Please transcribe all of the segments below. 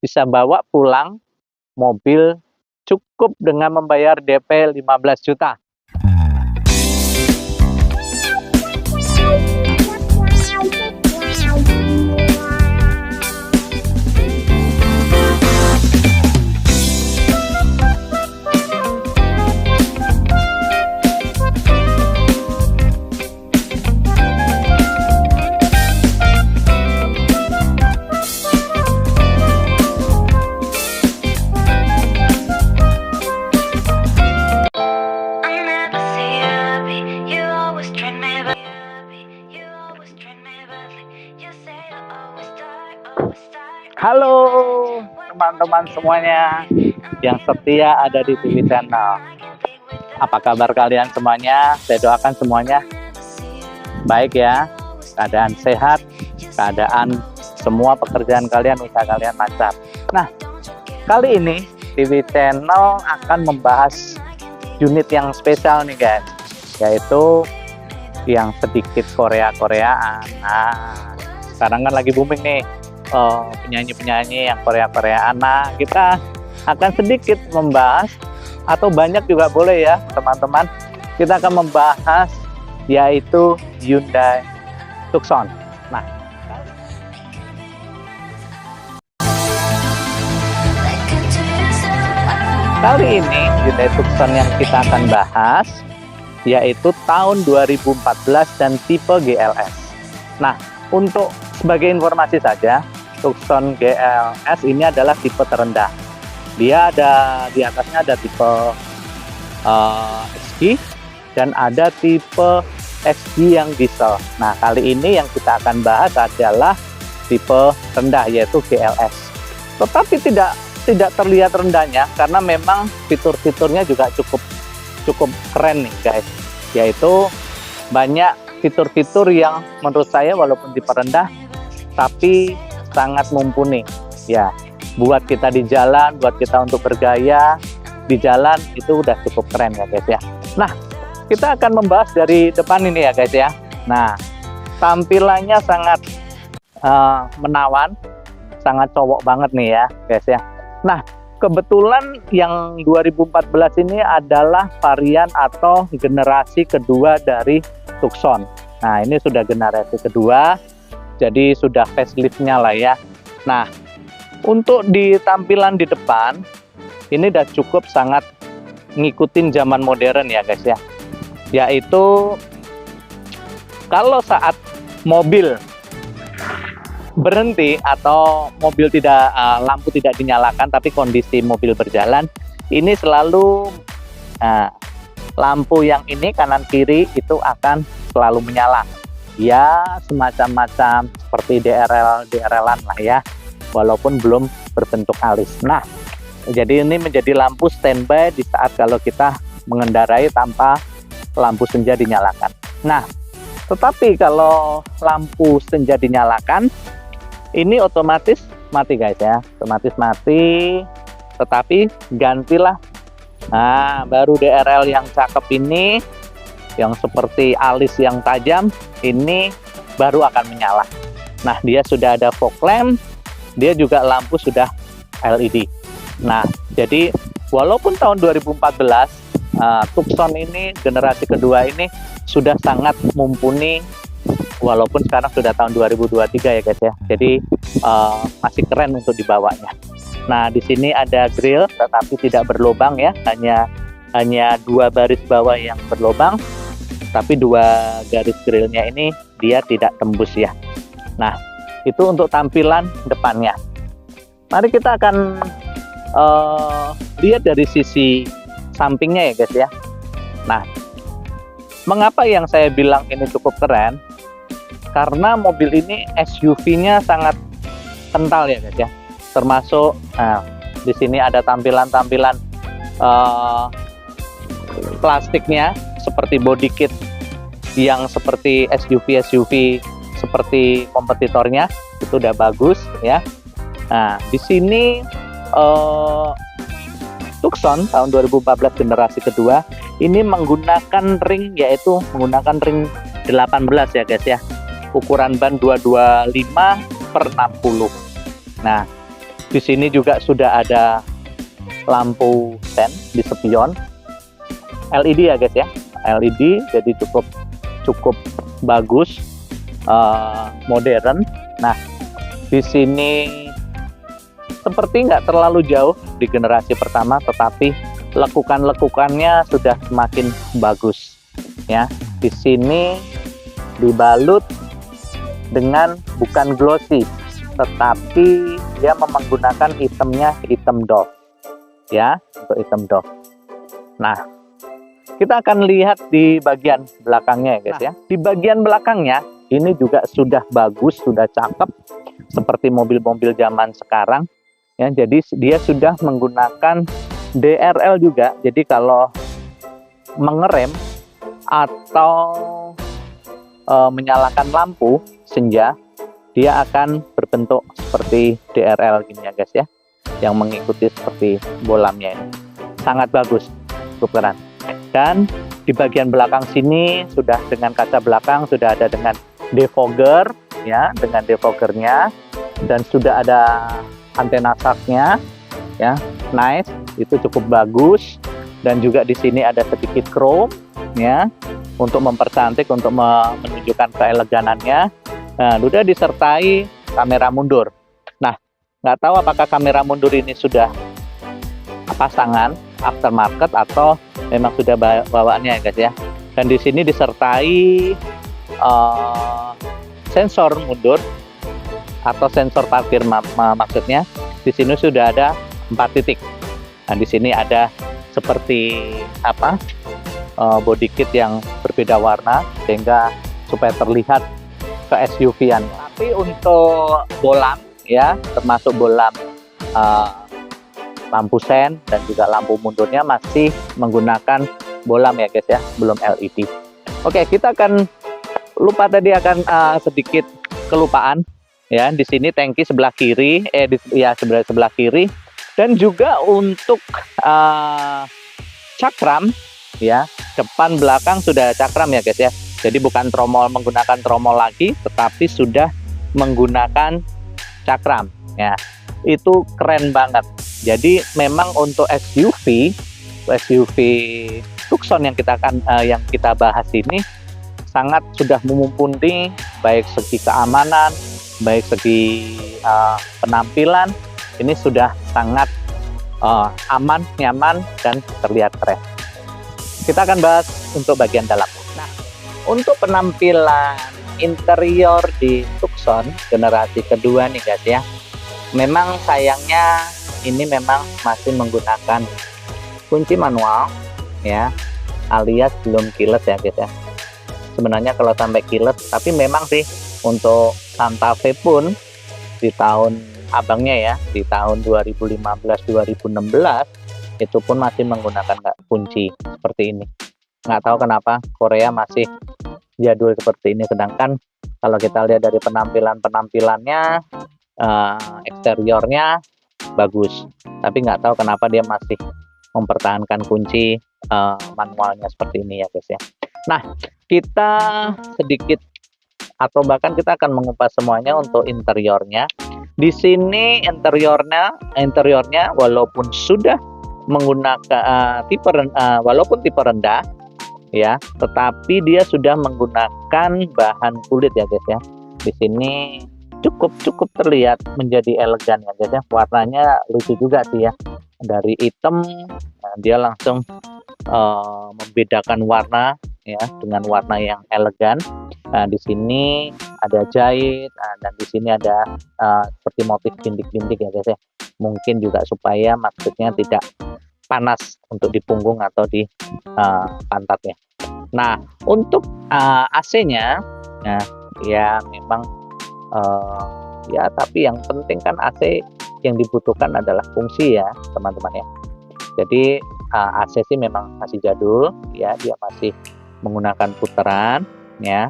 bisa bawa pulang mobil cukup dengan membayar DP 15 juta. Halo teman-teman semuanya yang setia ada di TV Channel. Apa kabar kalian semuanya? Saya doakan semuanya baik ya. Keadaan sehat, keadaan semua pekerjaan kalian, usaha kalian lancar. Nah, kali ini TV Channel akan membahas unit yang spesial nih guys, yaitu yang sedikit Korea-Koreaan. Nah, sekarang kan lagi booming nih penyanyi-penyanyi yang Korea-Koreaan. Nah, kita akan sedikit membahas, atau banyak juga boleh ya teman-teman, kita akan membahas yaitu Hyundai Tucson. Nah, kali ini Hyundai Tucson yang kita akan bahas yaitu tahun 2014 dan tipe GLS. Nah, untuk sebagai informasi saja, Tucson GLS ini adalah tipe terendah. Dia ada di atasnya ada tipe XG dan ada tipe XG yang diesel. Nah, kali ini yang kita akan bahas adalah tipe rendah yaitu GLS. Tetapi tidak terlihat rendahnya karena memang fitur-fiturnya juga cukup keren nih guys. Yaitu banyak fitur-fitur yang menurut saya walaupun tipe rendah tapi sangat mumpuni ya, buat kita di jalan, buat kita untuk bergaya di jalan itu udah cukup keren ya guys ya. Nah, kita akan membahas dari depan ini ya guys ya. Nah, tampilannya sangat menawan, sangat cowok banget nih ya guys ya. Nah, kebetulan yang 2014 ini adalah varian atau generasi kedua dari Tucson. Nah, ini sudah generasi kedua, jadi sudah facelift-nya lah ya. Nah, untuk di tampilan di depan ini udah cukup sangat ngikutin zaman modern ya guys ya. Yaitu kalau saat mobil berhenti atau mobil tidak lampu tidak dinyalakan tapi kondisi mobil berjalan, ini selalu lampu yang ini kanan kiri itu akan selalu menyala. Ya, semacam-macam seperti DRL-an lah ya, walaupun belum berbentuk alis. Nah, jadi ini menjadi lampu standby di saat kalau kita mengendarai tanpa lampu senja dinyalakan. Nah, tetapi kalau lampu senja dinyalakan, ini otomatis mati guys ya, otomatis mati. Tetapi gantilah. Nah, baru DRL yang cakep ini, yang seperti alis yang tajam, ini baru akan menyala. Nah, dia sudah ada fog lamp, dia juga lampu sudah LED. Nah, jadi walaupun tahun 2014 Tucson ini generasi kedua ini sudah sangat mumpuni, walaupun sekarang sudah tahun 2023 ya guys ya. Jadi masih keren untuk dibawanya. Nah, di sini ada grill tetapi tidak berlubang ya, hanya dua baris bawah yang berlubang, tapi dua garis grillnya ini dia tidak tembus ya. Nah, itu untuk tampilan depannya. Mari kita akan lihat dari sisi sampingnya ya guys ya. Nah, mengapa yang saya bilang ini cukup keren? Karena mobil ini SUV-nya sangat kental ya guys ya. Termasuk di sini ada tampilan-tampilan plastiknya seperti body kit yang seperti SUV seperti kompetitornya, itu udah bagus ya. Nah, di sini Tucson tahun 2014 generasi kedua ini menggunakan ring, yaitu menggunakan ring 18 ya guys ya. Ukuran ban 225/60. Nah, Di sini juga sudah ada lampu sen di spion LED ya guys ya, LED, jadi cukup bagus, modern. Nah, di sini seperti nggak terlalu jauh di generasi pertama, tetapi lekukannya sudah semakin bagus ya. Di sini dibalut dengan bukan glossy, tetapi dia menggunakan itemnya hitam doff ya, untuk hitam doff. Nah, kita akan lihat di bagian belakangnya ya guys ya. Di bagian belakangnya ini juga sudah bagus, sudah cakep seperti mobil-mobil zaman sekarang ya. Jadi dia sudah menggunakan DRL juga. Jadi kalau mengerem atau menyalakan lampu senja, dia akan berbentuk seperti DRL gini ya guys ya, yang mengikuti seperti bolamnya ini. Sangat bagus, cukup keren. Dan di bagian belakang sini sudah dengan kaca belakang, sudah ada dengan defogger ya, dengan defoggernya, dan sudah ada antena shocknya ya, nice, itu cukup bagus. Dan juga di sini ada sedikit chrome ya, untuk mempercantik, untuk menunjukkan keeleganannya. Nah, sudah disertai kamera mundur. Nah, nggak tahu apakah kamera mundur ini sudah pasangan aftermarket atau memang sudah bawaannya ya guys ya. Dan di sini disertai sensor mundur atau sensor parkir, maksudnya di sini sudah ada 4 titik. Nah, di sini ada seperti apa, body kit yang berbeda warna sehingga supaya terlihat ke SUV-an. Tapi untuk bolam ya, termasuk bolam lampu sen dan juga lampu mundurnya masih menggunakan bolam ya guys ya, belum LED. Oke, kita akan sedikit kelupaan ya. Di sini tangki sebelah kiri, sebelah kiri, dan juga untuk cakram ya, depan belakang sudah cakram ya guys ya. Jadi bukan menggunakan tromol lagi, tetapi sudah menggunakan cakram ya. Itu keren banget. Jadi memang untuk SUV Tucson yang kita bahas ini sangat sudah mumpuni, baik segi keamanan, baik segi penampilan. Ini sudah sangat aman, nyaman, dan terlihat keren. Kita akan bahas untuk bagian dalam. Nah, untuk penampilan interior di Tucson generasi kedua nih guys ya, memang sayangnya ini memang masih menggunakan kunci manual ya, alias belum keyless ya guys ya. Sebenarnya kalau sampai keyless, tapi memang sih untuk Santa Fe pun di tahun abangnya ya, di tahun 2015-2016 itu pun masih menggunakan kunci seperti ini. Nggak tahu kenapa Korea masih jadul seperti ini, sedangkan kalau kita lihat dari penampilannya, eksteriornya bagus, tapi nggak tahu kenapa dia masih mempertahankan kunci manualnya seperti ini ya guys ya. Nah, kita sedikit atau bahkan kita akan mengupas semuanya untuk interiornya. Di sini interiornya walaupun sudah menggunakan walaupun tipe rendah ya, tetapi dia sudah menggunakan bahan kulit ya guys ya. Di sini cukup terlihat menjadi elegan ya guys ya. Warnanya lucu juga sih ya, dari hitam dia langsung membedakan warna ya dengan warna yang elegan. Nah, di sini ada jahit, dan di sini ada seperti motif bintik-bintik ya guys ya. Mungkin juga supaya maksudnya tidak panas untuk di punggung atau di pantatnya. Nah, untuk AC-nya ya memang ya, tapi yang penting kan AC yang dibutuhkan adalah fungsi ya teman-teman ya. Jadi AC sih memang masih jadul ya, dia masih menggunakan putaran ya.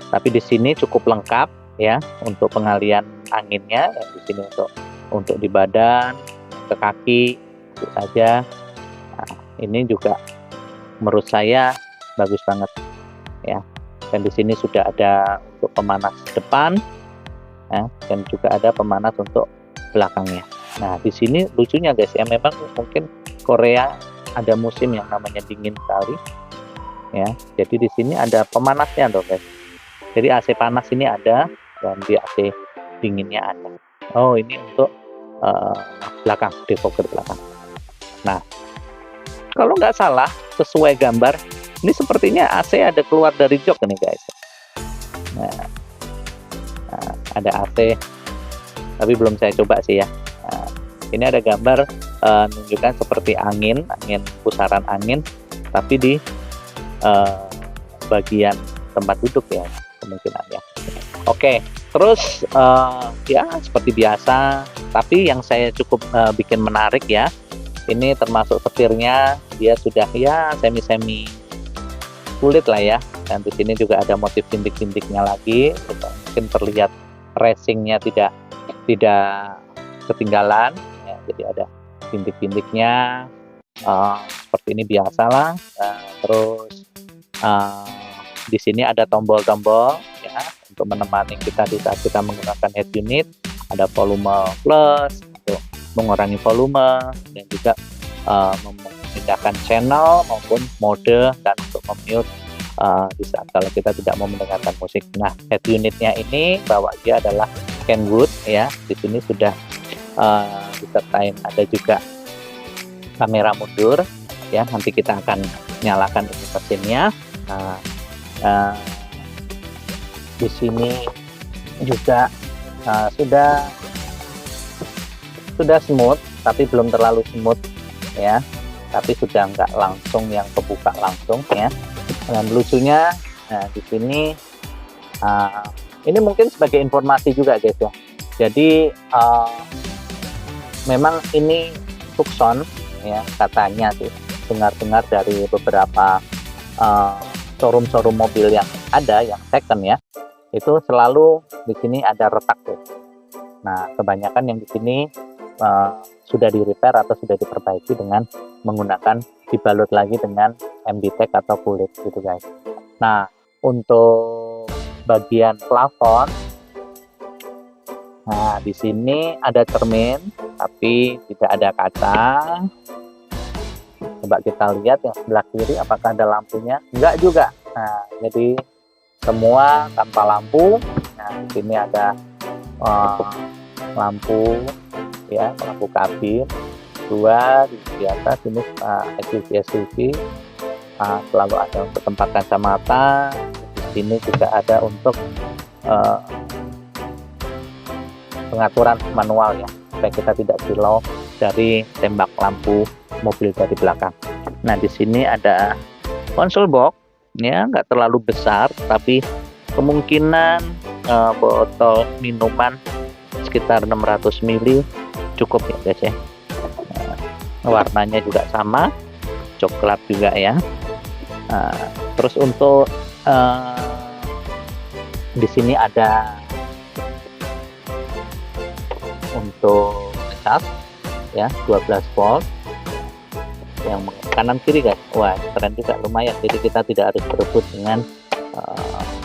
Tapi di sini cukup lengkap ya untuk pengalian anginnya. Dan di sini untuk di badan, ke kaki itu saja. Nah, ini juga menurut saya bagus banget ya. Dan di sini sudah ada untuk pemanas depan ya, dan juga ada pemanas untuk belakangnya. Nah, di sini lucunya guys ya, memang mungkin Korea ada musim yang namanya dingin sekali ya. Jadi di sini ada pemanasnya loh guys. Jadi AC panas ini ada dan di AC dinginnya ada. Oh, ini untuk belakang, defogger belakang. Nah, kalau nggak salah sesuai gambar, ini sepertinya AC ada keluar dari jok nih guys. Nah, ada AC, tapi belum saya coba sih ya. Nah, ini ada gambar menunjukkan seperti angin pusaran angin, tapi di bagian tempat duduk ya kemungkinan ya. Oke, terus ya seperti biasa, tapi yang saya cukup bikin menarik ya, ini termasuk setirnya, dia sudah ya semi kulit lah ya, dan di sini juga ada motif bintik-bintiknya lagi, mungkin terlihat racingnya tidak ketinggalan ya, jadi ada bintik-bintiknya seperti ini biasalah. Terus di sini ada tombol-tombol ya untuk menemani kita di saat kita menggunakan head unit, ada volume plus untuk mengurangi volume dan juga memindahkan channel maupun mode, dan untuk memute di saat kalau kita tidak mau mendengarkan musik. Nah, head unitnya ini bawah dia adalah Kenwood ya. Di sini sudah disertai ada juga kamera mundur ya. Nanti kita akan nyalakan ini mesinnya. Di sini juga sudah smooth, tapi belum terlalu smooth ya. Tapi sudah nggak langsung yang kebuka langsung ya. Dan lucunya, nah di sini ini mungkin sebagai informasi juga guys ya. Jadi memang ini Tucson ya, katanya sih dengar-dengar dari beberapa showroom mobil yang ada yang second ya, itu selalu di sini ada retak tuh. Nah, kebanyakan yang di sini sudah di repair atau sudah diperbaiki dengan menggunakan dibalut lagi dengan MDTEK atau kulit gitu guys. Nah, untuk bagian plafon, nah di sini ada cermin tapi tidak ada kaca. Coba kita lihat yang sebelah kiri apakah ada lampunya? Enggak juga. Nah, jadi semua tanpa lampu. Nah, di sini ada lampu ya, lampu kabin dua di atas. Ini SUV selalu ada untuk tempat kacamata. Di sini juga ada untuk pengaturan manual ya, supaya kita tidak silau dari tembak lampu mobil dari belakang. Nah, di sini ada konsol box ya, nggak terlalu besar, tapi kemungkinan botol minuman sekitar 600 ml cukup ya guys ya. Warnanya juga sama, coklat juga ya. Terus untuk di sini ada untuk cas ya 12 volt yang kanan kiri guys. Wah, keren juga, lumayan. Jadi kita tidak harus berebut dengan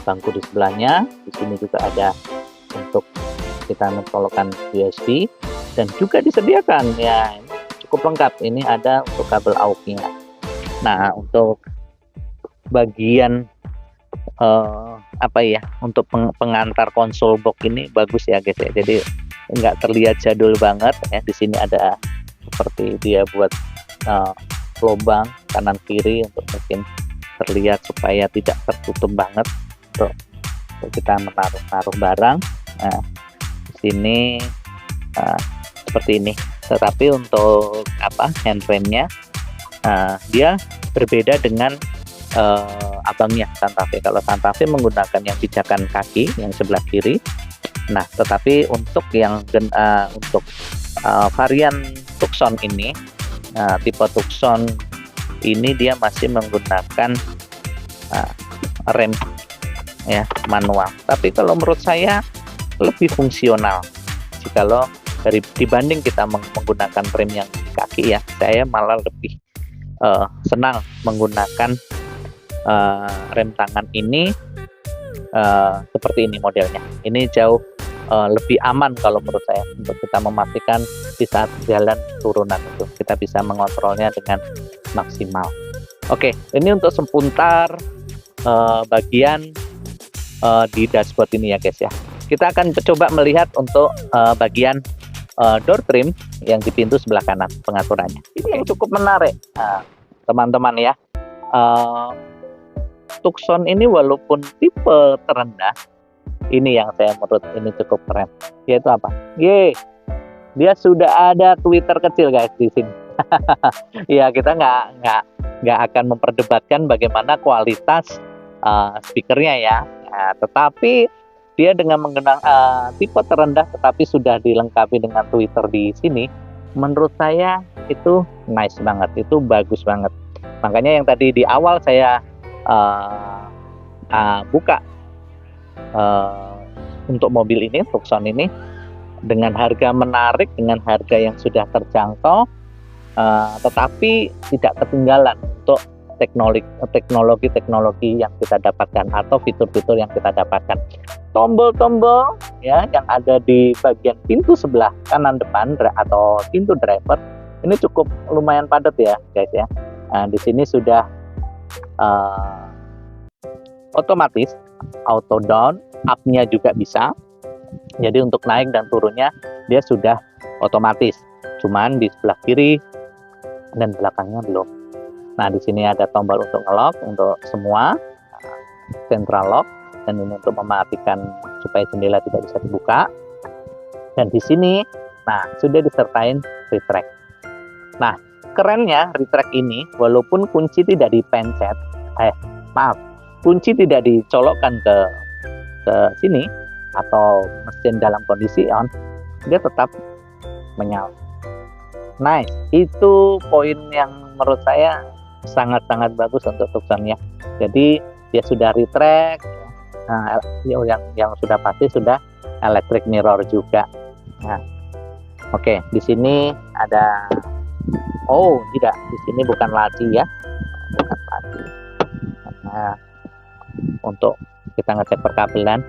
bangku di sebelahnya. Di sini juga ada untuk kita mencolokkan USB, dan juga disediakan ya, cukup lengkap. Ini ada untuk kabel AUX-nya. Nah, untuk bagian apa ya, untuk pengantar konsol box ini bagus ya guys ya. Jadi nggak terlihat jadul banget ya. Di sini ada seperti dia buat lubang kanan kiri untuk mungkin terlihat supaya tidak tertutup banget untuk kita menaruh barang. Nah, di sini seperti ini. Tetapi untuk handframe-nya dia berbeda dengan abangnya Santa Fe. Kalau Santa Fe menggunakan yang pijakan kaki yang sebelah kiri. Nah, tetapi untuk yang untuk varian Tucson ini, tipe Tucson ini dia masih menggunakan rem ya manual. Tapi kalau menurut saya lebih fungsional. Jikalau dibanding kita menggunakan rem yang kaki ya, saya malah lebih senang menggunakan rem tangan ini seperti ini modelnya. Ini jauh lebih aman kalau menurut saya, untuk kita memastikan di saat jalan turunan itu kita bisa mengontrolnya dengan maksimal. Oke, ini untuk seputar bagian di dashboard ini ya guys ya. Kita akan coba melihat untuk bagian door trim yang di pintu sebelah kanan pengaturannya. Ini yang cukup menarik teman-teman ya. Tucson ini walaupun tipe terendah, ini yang saya menurut ini cukup keren, yaitu apa? Dia sudah ada tweeter kecil guys di sini. Ya, kita nggak akan memperdebatkan bagaimana kualitas speakernya ya. Nah, tetapi dia dengan menggunakan tipe terendah tetapi sudah dilengkapi dengan tweeter di sini, menurut saya itu nice banget, itu bagus banget. Makanya yang tadi di awal saya buka untuk mobil ini, Tucson ini, dengan harga menarik, dengan harga yang sudah terjangkau, tetapi tidak ketinggalan untuk teknologi yang kita dapatkan atau fitur-fitur yang kita dapatkan. Tombol-tombol ya yang ada di bagian pintu sebelah kanan depan atau pintu driver ini cukup lumayan padat ya guys ya. Nah, di sini sudah otomatis auto down, up-nya juga bisa. Jadi untuk naik dan turunnya dia sudah otomatis. Cuman di sebelah kiri dan belakangnya belum. Nah, di sini ada tombol untuk ngelock untuk semua, central lock, dan ini untuk mematikan supaya jendela tidak bisa dibuka. Dan di sini, nah sudah disertain retract. Nah, kerennya retract ini, walaupun kunci tidak dipencet, kunci tidak dicolokkan ke sini atau mesin dalam kondisi on, dia tetap menyala. Nice, itu poin yang menurut saya sangat-sangat bagus untuk Tucson ya. Jadi dia sudah retract, yang sudah pasti sudah electric mirror juga. Nah, oke, di sini ada, tidak, di sini bukan laci ya, bukan laci. Nah, untuk kita ngecek perkabelan.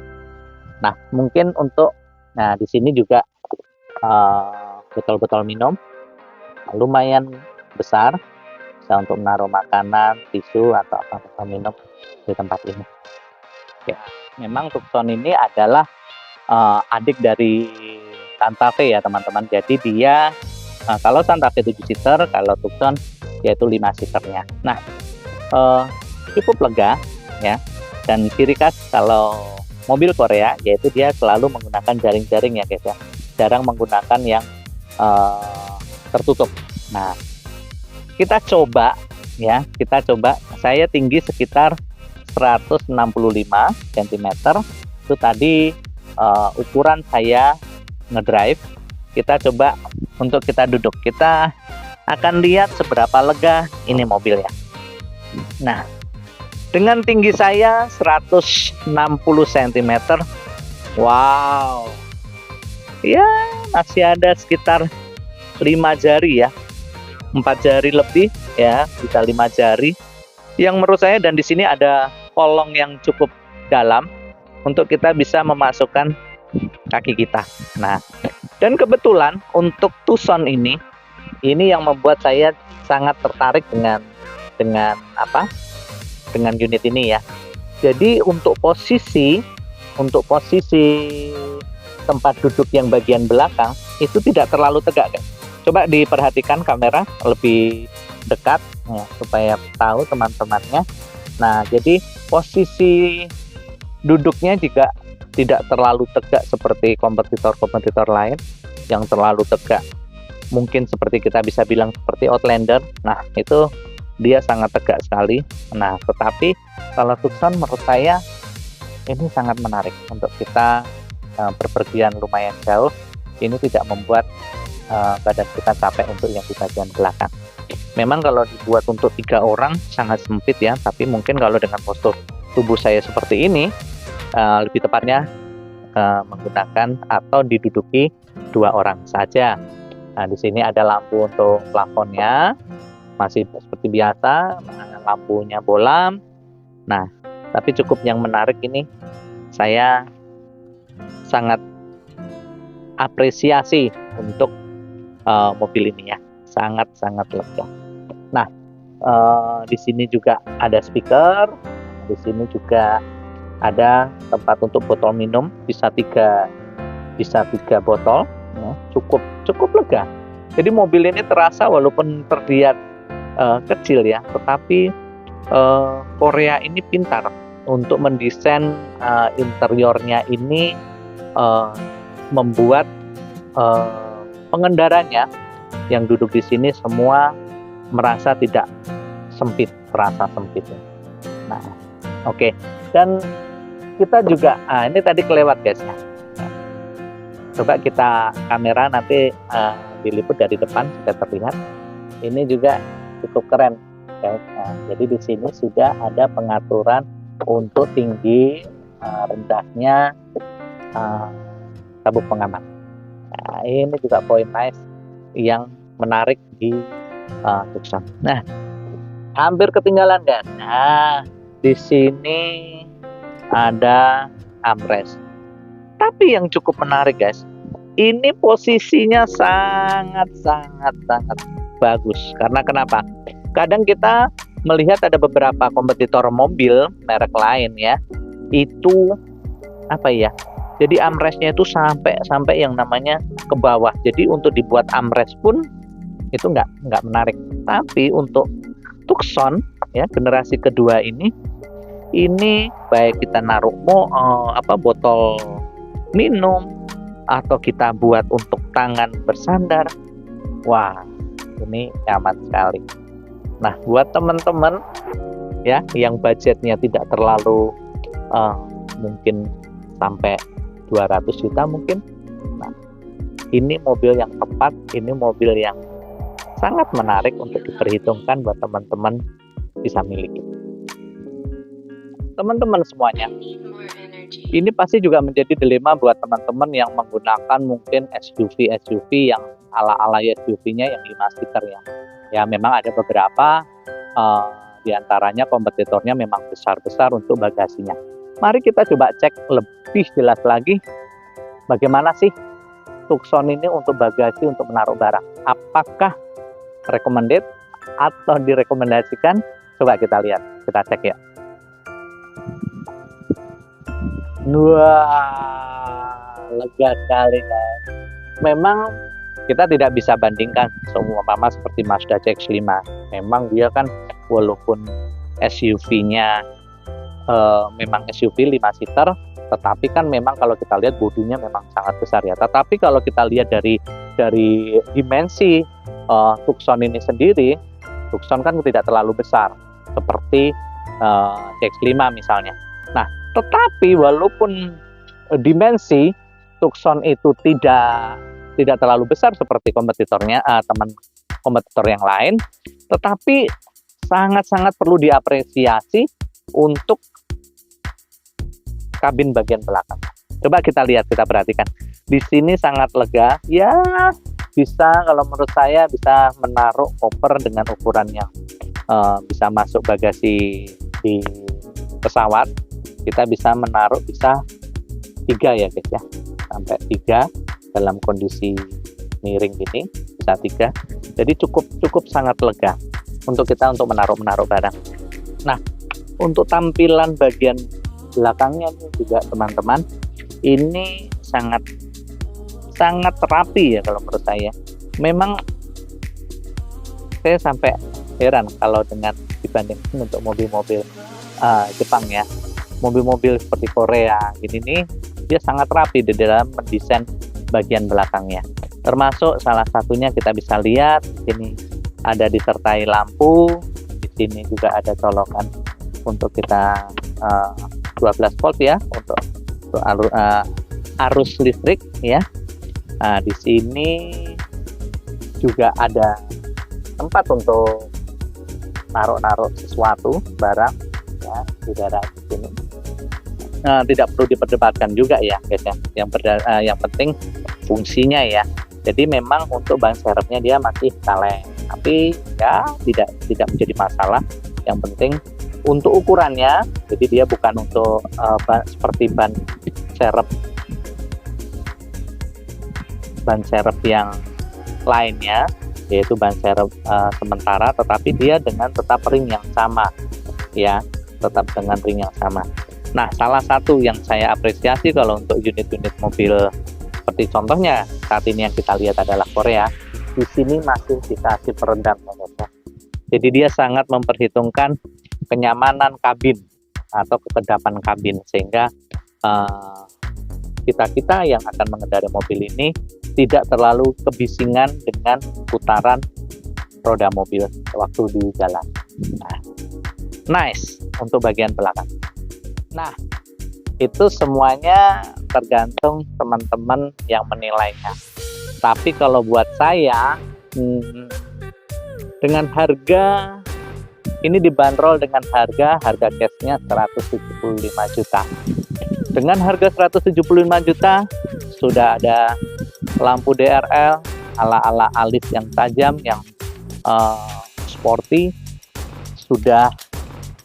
Nah, mungkin untuk, di sini juga botol-botol minum lumayan besar, bisa untuk menaruh makanan, tisu atau apa minum di tempat ini. Ya, memang Tucson ini adalah adik dari Santa Fe ya teman-teman. Jadi dia kalau Santa Fe 7 seater, kalau Tucson yaitu 5 seaternya. Nah, cukup lega ya. Dan ciri khas kalau mobil Korea yaitu dia selalu menggunakan jaring-jaring ya guys ya. Jarang menggunakan yang tertutup. Nah, kita coba, saya tinggi sekitar 165 cm. Itu tadi ukuran saya ngedrive. Kita coba untuk kita duduk. Kita akan lihat seberapa lega ini mobilnya. Nah, dengan tinggi saya 160 cm. Wow. Ya, masih ada sekitar 5 jari ya. 4 jari lebih ya, bisa 5 jari. Yang menurut saya, dan di sini ada kolong yang cukup dalam untuk kita bisa memasukkan kaki kita. Nah, dan kebetulan untuk Tucson ini yang membuat saya sangat tertarik dengan unit ini ya. Jadi untuk posisi tempat duduk yang bagian belakang itu tidak terlalu tegak kan. Coba diperhatikan kamera lebih dekat ya, supaya tahu teman-temannya. Nah, jadi posisi duduknya juga tidak terlalu tegak seperti kompetitor-kompetitor lain yang terlalu tegak. Mungkin seperti kita bisa bilang seperti Outlander. Nah, itu dia sangat tegak sekali. Nah, tetapi kalau Tucson menurut saya ini sangat menarik untuk kita berpergian lumayan jauh. Ini tidak membuat badan kita capek untuk yang di bagian belakang. Memang kalau dibuat untuk 3 orang sangat sempit ya, tapi mungkin kalau dengan postur tubuh saya seperti ini, lebih tepatnya menggunakan atau diduduki 2 orang saja. Nah, di sini ada lampu untuk plafonnya, masih seperti biasa, lampunya bolam. Nah, tapi cukup yang menarik ini, saya sangat apresiasi untuk mobil ini ya, sangat-sangat lega. Nah, di sini juga ada speaker, di sini juga ada tempat untuk botol minum, bisa tiga botol, ya, cukup lega. Jadi mobil ini terasa walaupun terlihat kecil ya, tetapi Korea ini pintar untuk mendesain interiornya ini, membuat pengendaranya yang duduk di sini semua merasa tidak sempit, terasa sempit. Nah, oke. Dan kita juga, ini tadi kelewat guys ya. Nah, coba kita kamera nanti diliput dari depan sudah terlihat. Ini juga cukup keren, guys. Nah, jadi di sini sudah ada pengaturan untuk tinggi rendahnya sabuk pengaman. Nah, ini juga poin nice yang menarik di Tucson. Nah, hampir ketinggalan guys. Nah, di sini ada armrest. Tapi yang cukup menarik guys, ini posisinya sangat bagus. Karena kenapa? Kadang kita melihat ada beberapa kompetitor mobil merek lain ya, itu apa ya? Jadi armrestnya itu sampai yang namanya ke bawah. Jadi untuk dibuat armrest pun itu nggak menarik. Tapi untuk Tucson ya generasi kedua ini baik kita naruh botol minum atau kita buat untuk tangan bersandar, wah ini nyaman sekali. Nah, buat teman-teman ya yang budgetnya tidak terlalu mungkin sampai 200 juta mungkin, nah ini mobil yang tepat, ini mobil yang sangat menarik untuk diperhitungkan buat teman-teman bisa miliki. Teman-teman semuanya, ini pasti juga menjadi dilema buat teman-teman yang menggunakan mungkin SUV yang ala SUV-nya yang 5 seater ya. Ya memang ada beberapa diantaranya kompetitornya memang besar-besar untuk bagasinya. Mari kita coba cek lebih jelas lagi bagaimana sih Tucson ini untuk bagasi untuk menaruh barang. Apakah recommended atau direkomendasikan? Coba kita lihat, kita cek ya. Wah, lega sekali guys. Memang kita tidak bisa bandingkan semua sama seperti Mazda CX-5. Memang dia kan walaupun SUV-nya memang SUV 5 seater, tetapi kan memang kalau kita lihat bodinya memang sangat besar ya. Tetapi kalau kita lihat dari dimensi Tucson ini sendiri, Tucson kan tidak terlalu besar seperti CX-5 misalnya. Nah, tetapi walaupun dimensi Tucson itu tidak terlalu besar seperti kompetitornya, teman kompetitor yang lain, tetapi sangat perlu diapresiasi untuk kabin bagian belakang. Coba kita lihat, kita perhatikan. Di sini sangat lega. Ya, bisa kalau menurut saya bisa menaruh koper dengan ukuran yang bisa masuk bagasi di pesawat. Kita bisa menaruh bisa 3 ya guys ya. Sampai 3 dalam kondisi miring gini bisa 3. Jadi cukup sangat lega untuk kita untuk menaruh barang. Nah, untuk tampilan bagian belakangnya juga teman-teman, ini sangat rapi ya kalau menurut saya. Memang saya sampai heran kalau dengan dibandingkan untuk mobil-mobil Jepang ya, mobil-mobil seperti Korea gini nih, dia sangat rapi di dalam mendesain bagian belakangnya. Termasuk salah satunya kita bisa lihat ini ada disertai lampu, di sini juga ada colokan untuk kita 12 volt ya untuk arus listrik ya. Nah, di sini juga ada tempat untuk naruh sesuatu barang ya di daerah sini. Tidak perlu diperdebatkan juga ya guys ya. Yang penting fungsinya ya. Jadi memang untuk ban serepnya dia masih kaleng, tapi ya tidak menjadi masalah. Yang penting untuk ukurannya, jadi dia bukan untuk seperti ban serep ban serep yang lainnya, yaitu ban serep sementara, tetapi dia dengan tetap ring yang sama, ya, tetap dengan ring yang sama. Nah, salah satu yang saya apresiasi kalau untuk unit-unit mobil seperti contohnya saat ini yang kita lihat adalah Korea, di sini masih dikasih peredam, ya. Jadi dia sangat memperhitungkan kenyamanan kabin atau kekedapan kabin, sehingga kita yang akan mengendarai mobil ini tidak terlalu kebisingan dengan putaran roda mobil waktu di jalan. Nah, nice untuk bagian belakang. Nah, itu semuanya tergantung teman-teman yang menilainya. Tapi kalau buat saya, dengan harga ini dibanderol dengan harga cashnya 175 juta. Dengan harga 175 juta sudah ada lampu DRL ala-ala alis yang tajam, yang sporty, sudah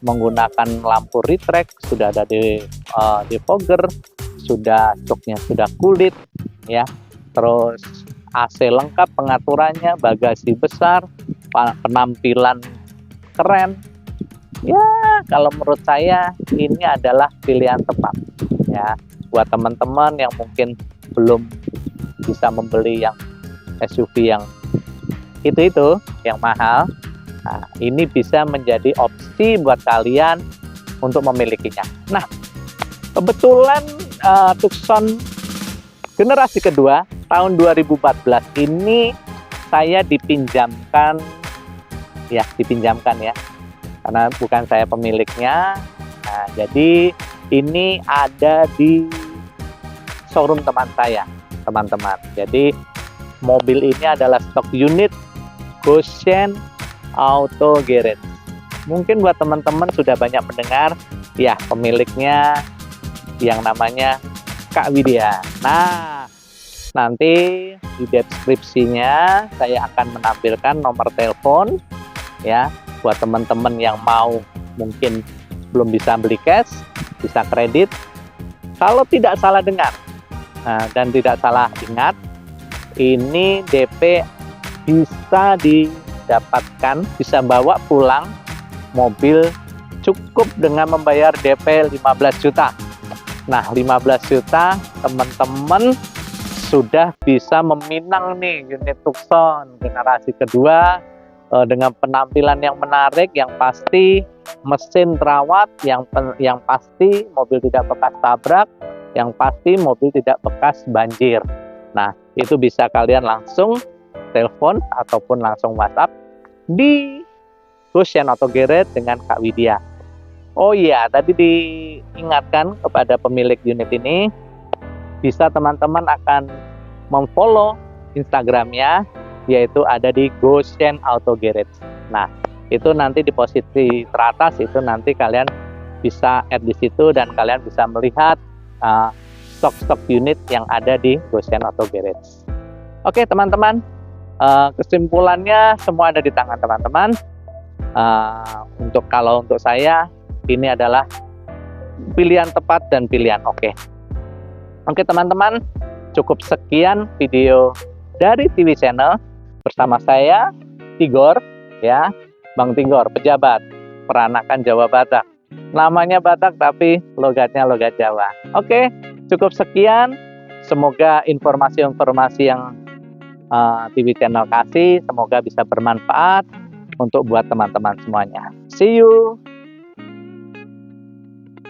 menggunakan lampu retract, sudah ada defogger, sudah joknya sudah kulit, ya. Terus AC lengkap pengaturannya, bagasi besar, penampilan keren. Ya, kalau menurut saya ini adalah pilihan tepat, ya, buat teman-teman yang mungkin belum bisa membeli yang SUV yang itu yang mahal. Nah, ini bisa menjadi opsi buat kalian untuk memilikinya. Nah, kebetulan Tucson generasi kedua tahun 2014 ini saya dipinjamkan ya, karena bukan saya pemiliknya. Nah, jadi ini ada di showroom teman saya, teman-teman. Jadi mobil ini adalah stok unit Goshen Auto Garage. Mungkin buat teman-teman sudah banyak mendengar, ya, pemiliknya yang namanya Kak Widya. Nah, nanti di deskripsinya saya akan menampilkan nomor telepon, ya, buat teman-teman yang mau, mungkin belum bisa beli cash, bisa kredit. Kalau tidak salah dengar dan tidak salah ingat, ini DP bisa didapatkan, bisa bawa pulang mobil cukup dengan membayar DP 15 juta. Nah, 15 juta teman-teman sudah bisa meminang nih unit Tucson generasi kedua dengan penampilan yang menarik, yang pasti mesin terawat, yang pasti mobil tidak bekas tabrak, yang pasti mobil tidak bekas banjir. Nah, itu bisa kalian langsung telepon ataupun langsung WhatsApp di Goshen Auto Garage dengan Kak Widya. Oh iya, tadi diingatkan kepada pemilik unit ini, bisa teman-teman akan memfollow Instagramnya, yaitu ada di Goshen Auto Garage. Nah, itu nanti di posisi teratas, itu nanti kalian bisa add di situ dan kalian bisa melihat stok-stok unit yang ada di Goshen Auto Garage. Oke teman-teman, kesimpulannya semua ada di tangan teman-teman. Kalau untuk saya, ini adalah pilihan tepat dan pilihan oke. Oke teman-teman, cukup sekian video dari TV Channel bersama saya, Tigor, ya, Bang Tigor, pejabat peranakan Jawa Batak. Namanya Batak tapi logatnya logat Jawa. Oke, cukup sekian. Semoga informasi-informasi yang TV Channel kasih semoga bisa bermanfaat untuk buat teman-teman semuanya. See you.